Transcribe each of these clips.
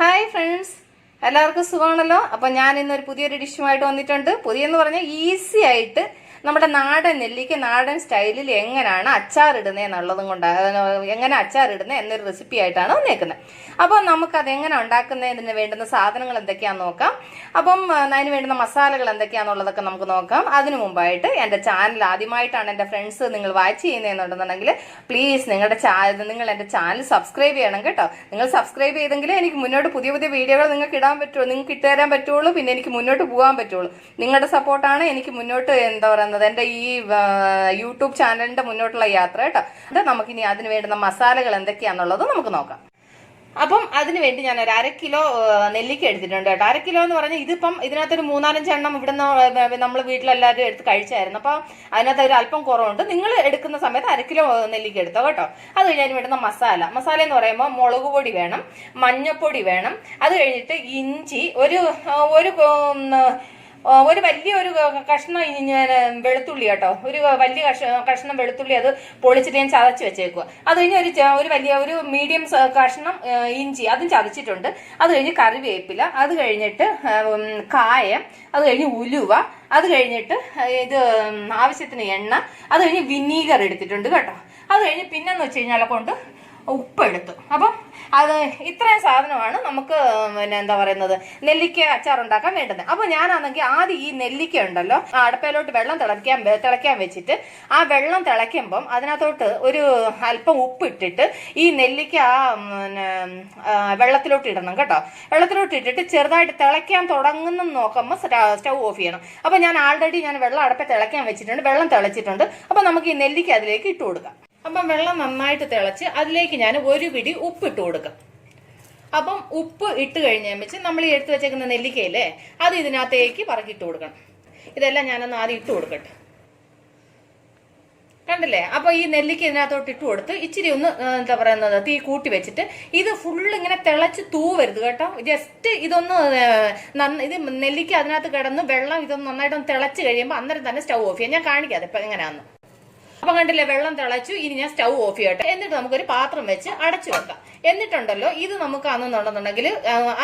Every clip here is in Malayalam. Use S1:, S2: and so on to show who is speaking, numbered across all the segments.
S1: ഹായ് ഫ്രണ്ട്സ്, എല്ലാവർക്കും സുഖമാണല്ലോ. അപ്പം ഞാൻ ഇന്നൊരു പുതിയൊരു ഡിഷുമായിട്ട് വന്നിട്ടുണ്ട്. പുതിയെന്ന് പറഞ്ഞാൽ ഈസി ആയിട്ട് നമ്മുടെ നാടൻ നെല്ലിക്ക നാടൻ സ്റ്റൈലിൽ എങ്ങനെയാണ് അച്ചാറിടുന്നത് എന്നുള്ളതും കൊണ്ട് എങ്ങനെ അച്ചാറിടുന്നത് എന്നൊരു റെസിപ്പി ആയിട്ടാണ് വന്നേക്കുന്നത്. അപ്പോൾ നമുക്കത് എങ്ങനെ ഉണ്ടാക്കുന്നതിന് വേണ്ടുന്ന സാധനങ്ങൾ എന്തൊക്കെയാണെന്ന് നോക്കാം. അപ്പം അതിന് വേണ്ടുന്ന മസാലകൾ എന്തൊക്കെയാണെന്നുള്ളതൊക്കെ നമുക്ക് നോക്കാം. അതിനു മുമ്പായിട്ട് എൻ്റെ ചാനൽ ആദ്യമായിട്ടാണ് എൻ്റെ ഫ്രണ്ട്സ് നിങ്ങൾ വാച്ച് ചെയ്യുന്നതെന്നുണ്ടെന്നുണ്ടെങ്കിൽ പ്ലീസ് നിങ്ങൾ എൻ്റെ ചാനൽ സബ്സ്ക്രൈബ് ചെയ്യണം കേട്ടോ. നിങ്ങൾ സബ്സ്ക്രൈബ് ചെയ്തെങ്കിൽ എനിക്ക് മുന്നോട്ട് പുതിയ പുതിയ വീഡിയോകൾ നിങ്ങൾക്ക് ഇടാൻ പറ്റുള്ളൂ, നിങ്ങൾക്ക് ഇട്ടുതരാൻ പറ്റുള്ളൂ, പിന്നെ എനിക്ക് മുന്നോട്ട് പോകാൻ പറ്റുള്ളൂ. നിങ്ങളുടെ സപ്പോർട്ടാണ് എനിക്ക് മുന്നോട്ട് എന്താ പറയുന്നത് എൻ്റെ ഈ യൂട്യൂബ് ചാനലിൻ്റെ മുന്നോട്ടുള്ള യാത്ര കേട്ടോ. അത് നമുക്കിനി അതിന് വേണ്ടുന്ന മസാലകൾ എന്തൊക്കെയാണെന്നുള്ളത് നമുക്ക് നോക്കാം. അപ്പം അതിന് വേണ്ടി ഞാൻ ഒരു 1/2 കിലോ നെല്ലിക്ക എടുത്തിട്ടുണ്ട് കേട്ടോ. 1/2 കിലോ എന്ന് പറഞ്ഞാൽ ഇതിപ്പം ഇതിനകത്തൊരു 3-4 എണ്ണം ഇവിടുന്ന് നമ്മൾ വീട്ടിലെല്ലാവരും എടുത്ത് കഴിച്ചായിരുന്നു. അപ്പം അതിനകത്ത് ഒരു അല്പം കുറവുണ്ട്. നിങ്ങൾ എടുക്കുന്ന സമയത്ത് 1/2 കിലോ നെല്ലിക്ക എടുത്തോ കേട്ടോ. അത് കഴിഞ്ഞ് വേണ്ടുന്ന മസാല എന്ന് പറയുമ്പോൾ മുളക് പൊടി വേണം, മഞ്ഞപ്പൊടി വേണം, അത് കഴിഞ്ഞിട്ട് ഇഞ്ചി ഒരു വലിയൊരു കഷ്ണം വെളുത്തുള്ളി കേട്ടോ, ഒരു വലിയ കഷ്ണം വെളുത്തുള്ളി അത് പൊളിച്ചിട്ട് ഞാൻ ചതച്ച് വെച്ചേക്കുക. അത് കഴിഞ്ഞ് ഒരു മീഡിയം കഷ്ണം ഇഞ്ചി അതും ചതച്ചിട്ടുണ്ട്. അത് കഴിഞ്ഞ് കറിവേപ്പില, അത് കഴിഞ്ഞിട്ട് കായം, അത് കഴിഞ്ഞ് ഉലുവ, അത് കഴിഞ്ഞിട്ട് ഇത് ആവശ്യത്തിന് എണ്ണ, അത് കഴിഞ്ഞ് വിനീഗർ എടുത്തിട്ടുണ്ട് കേട്ടോ. അത് കഴിഞ്ഞ് പിന്നെന്ന് വെച്ച് കഴിഞ്ഞാൽ കൊണ്ട് ഉപ്പെടുത്തു. അപ്പം അത് ഇത്രയും സാധനമാണ് നമുക്ക് എന്താ പറയുന്നത് നെല്ലിക്ക അച്ചാർ ഉണ്ടാക്കാൻ വേണ്ടുന്നത്. അപ്പോൾ ഞാനാണെങ്കിൽ ആദ്യം ഈ നെല്ലിക്ക ഉണ്ടല്ലോ അടുപ്പയിലോട്ട് വെള്ളം തിളയ്ക്കാൻ വെച്ചിട്ട് ആ വെള്ളം തിളയ്ക്കുമ്പം അതിനകത്തോട്ട് ഒരു അല്പം ഉപ്പിട്ടിട്ട് ഈ നെല്ലിക്ക വെള്ളത്തിലോട്ട് ഇടണം കേട്ടോ. വെള്ളത്തിലോട്ട് ഇട്ടിട്ട് ചെറുതായിട്ട് തിളയ്ക്കാൻ തുടങ്ങുന്ന നോക്കുമ്പോൾ സ്റ്റൗ ഓഫ് ചെയ്യണം. അപ്പോൾ ഞാൻ ആൾറെഡി വെള്ളം അടുപ്പ തിളയ്ക്കാൻ വെച്ചിട്ടുണ്ട്, വെള്ളം തിളച്ചിട്ടുണ്ട്. അപ്പോൾ നമുക്ക് ഈ നെല്ലിക്ക അതിലേക്ക് ഇട്ട് കൊടുക്കാം. അപ്പം വെള്ളം നന്നായിട്ട് തിളച്ച് അതിലേക്ക് ഞാൻ ഒരു പിടി ഉപ്പ് ഇട്ട് കൊടുക്കാം. അപ്പം ഉപ്പ് ഇട്ട് കഴിഞ്ഞാൽ വെച്ച് നമ്മൾ ഈ എടുത്ത് വെച്ചേക്കുന്ന നെല്ലിക്കയില്ലേ അത് ഇതിനകത്തേക്ക് പറക്കിട്ട് കൊടുക്കണം. ഇതെല്ലാം ഞാനൊന്ന് ആദ്യം ഇട്ട് കൊടുക്കട്ടെ. കണ്ടില്ലേ? അപ്പൊ ഈ നെല്ലിക്ക ഇതിനകത്തോട്ട് ഇട്ട് കൊടുത്ത് ഇച്ചിരി ഒന്ന് എന്താ പറയുന്നത് തീ കൂട്ടി വെച്ചിട്ട് ഇത് ഫുള്ള് ഇങ്ങനെ തിളച്ച് തൂവരുത് കേട്ടോ. ജസ്റ്റ് ഇതൊന്ന് ഇത് നെല്ലിക്ക അതിനകത്ത് കിടന്ന് വെള്ളം ഇതൊന്ന് നന്നായിട്ടൊന്ന് തിളച്ച് കഴിയുമ്പോൾ അന്നേരം തന്നെ സ്റ്റൗ ഓഫ് ചെയ്യാം. ഞാൻ കാണിക്കാതെ ഇപ്പൊ എങ്ങനെയാന്ന്. അപ്പൊ കണ്ടില്ലേ, വെള്ളം തിളച്ചു. ഇനി ഞാൻ സ്റ്റൗ ഓഫ് ചെയ്യട്ടെ. എന്നിട്ട് നമുക്കൊരു പാത്രം വെച്ച് അടച്ചു വെക്കാം. എന്നിട്ടുണ്ടല്ലോ ഇത് നമുക്ക് ആണെന്നുണ്ടെന്നുണ്ടെങ്കിൽ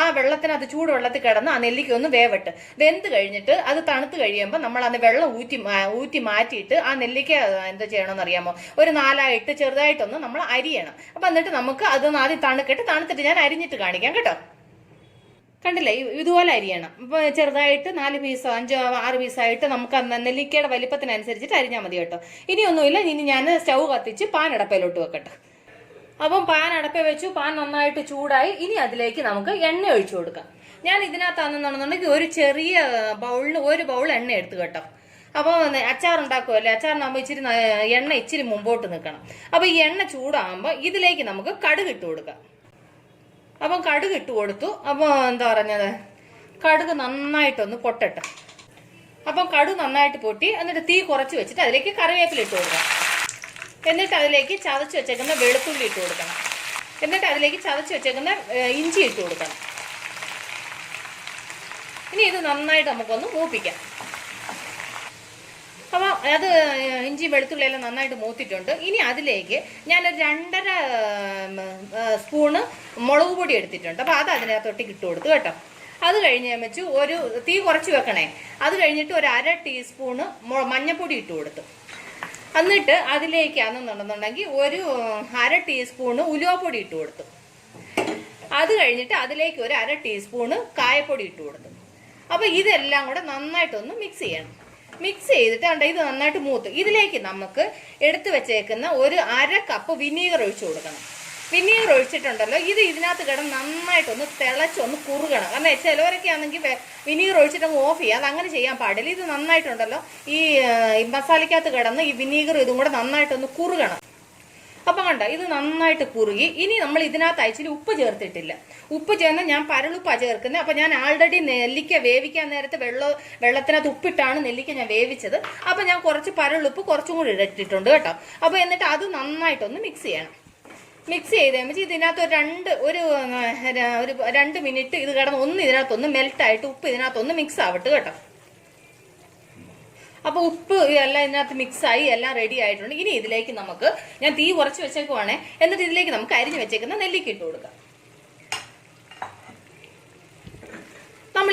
S1: ആ വെള്ളത്തിനകത്ത് ചൂടുവെള്ളത്തിൽ കിടന്ന് ആ നെല്ലിക്ക ഒന്ന് വേവട്ട്. വെന്ത് കഴിഞ്ഞിട്ട് അത് തണുത്ത് കഴിയുമ്പോൾ നമ്മൾ അന്ന് വെള്ളം ഊറ്റി മാറ്റിയിട്ട് ആ നെല്ലിക്ക എന്താ ചെയ്യണമെന്ന് അറിയാമോ, ഒരു 4ആയിട്ട് ചെറുതായിട്ടൊന്ന് നമ്മൾ അരിയണം. അപ്പൊ എന്നിട്ട് നമുക്ക് അതൊന്ന് ആദ്യം തണുത്തിട്ട് ഞാൻ അരിഞ്ഞിട്ട് കാണിക്കാം കേട്ടോ. കണ്ടില്ലേ, ഇതുപോലെ അരിയണം. ഇപ്പൊ ചെറുതായിട്ട് 4 പീസോ 5-6 പീസായിട്ട് നമുക്ക് നെല്ലിക്കയുടെ വലിപ്പത്തിനനുസരിച്ചിട്ട് അരിഞ്ഞാൽ മതി കേട്ടോ. ഇനിയൊന്നുമില്ല, ഇനി ഞാൻ സ്റ്റൗ കത്തിച്ച് പാൻ അടപ്പയിലോട്ട് വെക്കട്ടെ. അപ്പം പാൻ അടപ്പ വെച്ചു, പാൻ നന്നായിട്ട് ചൂടായി. ഇനി അതിലേക്ക് നമുക്ക് എണ്ണ ഒഴിച്ചു കൊടുക്കാം. ഞാൻ ഇതിനകത്താണെന്നുണ്ടെന്നുണ്ടെങ്കിൽ ഒരു ചെറിയ ബൗളിന് 1 ബൗൾ എണ്ണ എടുത്തു കേട്ടോ. അപ്പോൾ അച്ചാർ ഉണ്ടാക്കുമല്ലേ, അച്ചാറിനാകുമ്പോൾ ഇച്ചിരി എണ്ണ ഇച്ചിരി മുമ്പോട്ട് നിൽക്കണം. അപ്പോൾ ഈ എണ്ണ ചൂടാകുമ്പോൾ ഇതിലേക്ക് നമുക്ക് കടുക് ഇട്ട് കൊടുക്കാം. അപ്പം കടുക് ഇട്ട് കൊടുത്തു. അപ്പോൾ എന്താ പറഞ്ഞത്, കടുക് നന്നായിട്ടൊന്ന് പൊട്ടട്ടെ. അപ്പം കടുക് നന്നായിട്ട് പൊട്ടി. എന്നിട്ട് തീ കുറച്ച് വെച്ചിട്ട് അതിലേക്ക് കറിവേപ്പില ഇട്ട് കൊടുക്കണം. എന്നിട്ട് അതിലേക്ക് ചതച്ച് വെച്ചേക്കുന്ന വെളുത്തുള്ളി ഇട്ട് കൊടുക്കണം. എന്നിട്ട് അതിലേക്ക് ചതച്ച് വെച്ചേക്കുന്ന ഇഞ്ചി ഇട്ട് കൊടുക്കണം. ഇനി ഇത് നന്നായിട്ട് നമുക്കൊന്ന് മൂപ്പിക്കാം. അപ്പോൾ അത് ഇഞ്ചി വെളുത്തുള്ളിയെല്ലാം നന്നായിട്ട് മൂത്തിട്ടുണ്ട്. ഇനി അതിലേക്ക് ഞാനൊരു 2.5 സ്പൂണ് മുളക് പൊടി എടുത്തിട്ടുണ്ട്. അപ്പോൾ അത് അതിനകത്തൊട്ടേക്ക് ഇട്ട് കൊടുത്തു കേട്ടോ. അത് കഴിഞ്ഞ് വെച്ച് ഒരു തീ കുറച്ച് വെക്കണേ. അത് കഴിഞ്ഞിട്ട് ഒരു 1/2 ടീസ്പൂണ് മഞ്ഞൾപ്പൊടി ഇട്ട് കൊടുത്തു. എന്നിട്ട് അതിലേക്കാണെന്നുണ്ടെന്നുണ്ടെങ്കിൽ ഒരു 1/2 ടീസ്പൂണ് ഉലുവപ്പൊടി ഇട്ട് കൊടുത്തു. അത് കഴിഞ്ഞിട്ട് അതിലേക്ക് ഒരു 1/2 ടീസ്പൂണ് കായപ്പൊടി ഇട്ട് കൊടുത്തു. അപ്പോൾ ഇതെല്ലാം കൂടെ നന്നായിട്ടൊന്ന് മിക്സ് ചെയ്യണം. മിക്സ് ചെയ്തിട്ട് ഇത് നന്നായിട്ട് മൂത്ത് ഇതിലേക്ക് നമുക്ക് എടുത്തു വെച്ചേക്കുന്ന ഒരു 1/2 കപ്പ് വിനീഗർ ഒഴിച്ചു കൊടുക്കണം. വിനീഗർ ഒഴിച്ചിട്ടുണ്ടല്ലോ ഇത് ഇതിനകത്ത് കിടന്ന് നന്നായിട്ടൊന്ന് തിളച്ചൊന്ന് കുറുകണം. കാരണം ചിലവരൊക്കെ ആണെങ്കിൽ വിനീഗർ ഒഴിച്ചിട്ടങ്ങ് ഓഫ് ചെയ്യുക. അത് അങ്ങനെ ചെയ്യാൻ പാടില്ല. ഇത് നന്നായിട്ടുണ്ടല്ലോ ഈ മസാലയ്ക്കകത്ത് കിടന്ന് ഈ വിനീഗർ ഇതും കൂടെ നന്നായിട്ടൊന്ന് കുറുകണം. അപ്പം കണ്ട ഇത് നന്നായിട്ട് കുറുകി. ഇനി നമ്മൾ ഇതിനകത്ത് അയച്ചിട്ട് ഉപ്പ് ചേർത്തിട്ടില്ല. ഉപ്പ് ചേർന്ന് ഞാൻ പരളുപ്പാണ് ചേർക്കുന്നത്. അപ്പം ഞാൻ ആൾറെഡി നെല്ലിക്ക വേവിക്കാൻ നേരത്തെ വെള്ളത്തിനകത്ത് ഉപ്പിട്ടാണ് നെല്ലിക്ക ഞാൻ വേവിച്ചത്. അപ്പം ഞാൻ കുറച്ച് പരളുപ്പ് കുറച്ചും കൂടി ഇട്ടിട്ടുണ്ട് കേട്ടോ. അപ്പോൾ എന്നിട്ട് അത് നന്നായിട്ടൊന്ന് മിക്സ് ചെയ്യണം. മിക്സ് ചെയ്ത് കഴിയുമ്പോൾ ഇതിനകത്ത് ഒരു 2 മിനിറ്റ് ഇത് കിടന്ന് ഒന്ന് ഇതിനകത്തൊന്ന് മെൽറ്റായിട്ട് ഉപ്പ് ഇതിനകത്തൊന്ന് മിക്സ് ആവട്ടെ കേട്ടോ. അപ്പോൾ ഉപ്പ് എല്ലാം ഇതിനകത്ത് മിക്സായി എല്ലാം റെഡി ആയിട്ടുണ്ട്. ഇനി ഇതിലേക്ക് നമുക്ക് ഞാൻ തീ കുറച്ച് വെച്ചേക്കുവാണേ. എന്നിട്ട് ഇതിലേക്ക് നമുക്ക് അരിഞ്ഞ് വെച്ചേക്കുന്ന നെല്ലിക്ക ഇട്ട് കൊടുക്കാം.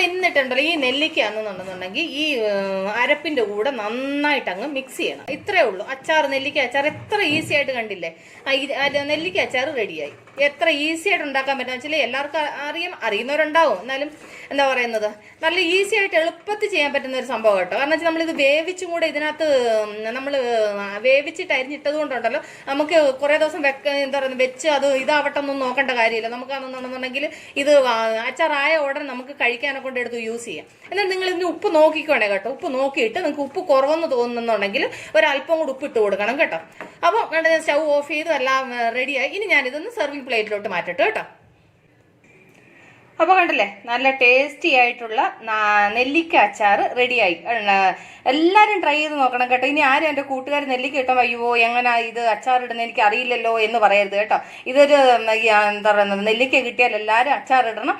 S1: എന്നിട്ടുണ്ടല്ലോ ഈ നെല്ലിക്ക എന്നുണ്ടെന്നുണ്ടെങ്കിൽ ഈ അരപ്പിന്റെ കൂടെ നന്നായിട്ട് അങ്ങ് മിക്സ് ചെയ്യണം. ഇത്രേ ഉള്ളൂ. അച്ചാർ, നെല്ലിക്ക അച്ചാർ എത്ര ഈസി ആയിട്ട് കണ്ടില്ലേ? നെല്ലിക്ക അച്ചാർ റെഡിയായി. എത്ര ഈസി ആയിട്ട് ഉണ്ടാക്കാൻ പറ്റുന്ന വെച്ചാൽ എല്ലാവർക്കും അറിയുന്നവരുണ്ടാവും. എന്നാലും എന്താ പറയുന്നത്, നല്ല ഈസി ആയിട്ട് എളുപ്പത്തിൽ ചെയ്യാൻ പറ്റുന്ന ഒരു സംഭവം കേട്ടോ. കാരണം വെച്ചാൽ നമ്മളിത് വേവിച്ചും കൂടെ ഇതിനകത്ത് നമ്മൾ വേവിച്ചിട്ട് അരിഞ്ഞിട്ടത് കൊണ്ടുണ്ടല്ലോ നമുക്ക് കുറേ ദിവസം എന്താ പറയുന്നത് വെച്ച് അത് ഇതാവട്ടെ ഒന്നും നോക്കേണ്ട കാര്യമില്ല. നമുക്കാണെന്നുണ്ടെങ്കിൽ ഇത് അച്ചാറായ ഉടനെ നമുക്ക് കഴിക്കാനെ കൊണ്ട് എടുത്ത് യൂസ് ചെയ്യാം. എന്നാൽ നിങ്ങൾ ഇതിന് ഉപ്പ് നോക്കിക്കോണേ കേട്ടോ. ഉപ്പ് നോക്കിയിട്ട് നിങ്ങൾക്ക് ഉപ്പ് കുറവെന്ന് തോന്നുന്നുണ്ടെങ്കിൽ ഒരല്പം കൂടി ഉപ്പ് ഇട്ട് കൊടുക്കണം കേട്ടോ. അപ്പോൾ ഞാൻ സ്റ്റൗ ഓഫ് ചെയ്ത് എല്ലാം റെഡിയായി. ഇനി ഞാനിതൊന്ന് സെർവിങ് പ്ലേറ്റിലോട്ട് മാറ്റട്ടെ കേട്ടോ. അപ്പോൾ കണ്ടില്ലേ, നല്ല ടേസ്റ്റി ആയിട്ടുള്ള നെല്ലിക്ക അച്ചാർ റെഡിയായി. എല്ലാവരും ട്രൈ ചെയ്ത് നോക്കണം കേട്ടോ. ഇനി ആരും എൻ്റെ കൂട്ടുകാർ നെല്ലിക്ക ഇട്ടോ അയ്യോ എങ്ങനെ ഇത് അച്ചാർ ഇടുന്നത് എനിക്ക് അറിയില്ലല്ലോ എന്ന് പറയരുത് കേട്ടോ. ഇതൊരു എന്താ പറയുന്നത്, നെല്ലിക്ക കിട്ടിയാൽ എല്ലാവരും അച്ചാർ ഇടണം.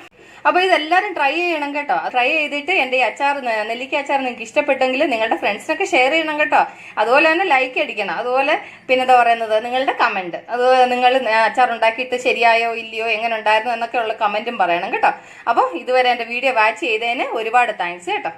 S1: അപ്പോൾ ഇതെല്ലാവരും ട്രൈ ചെയ്യണം കേട്ടോ. ട്രൈ ചെയ്തിട്ട് എൻ്റെ ഈ അച്ചാർ, നെല്ലിക്ക അച്ചാർ നിങ്ങൾക്ക് ഇഷ്ടപ്പെട്ടെങ്കിൽ നിങ്ങളുടെ ഫ്രണ്ട്സിനൊക്കെ ഷെയർ ചെയ്യണം കേട്ടോ. അതുപോലെ തന്നെ ലൈക്ക് അടിക്കണം. അതുപോലെ പിന്നെ എന്താ പറയുന്നത്, നിങ്ങളുടെ കമൻറ്റ്, അതുപോലെ നിങ്ങൾ അച്ചാർ ഉണ്ടാക്കിയിട്ട് ശരിയായോ ഇല്ലയോ എങ്ങനെ ഉണ്ടായിരുന്നു എന്നൊക്കെ ഉള്ള കമൻറ്റും പറയണം കേട്ടോ. അപ്പോൾ ഇതുവരെ എൻ്റെ വീഡിയോ വാച്ച് ചെയ്തതിന് ഒരുപാട് താങ്ക്സ് കേട്ടോ.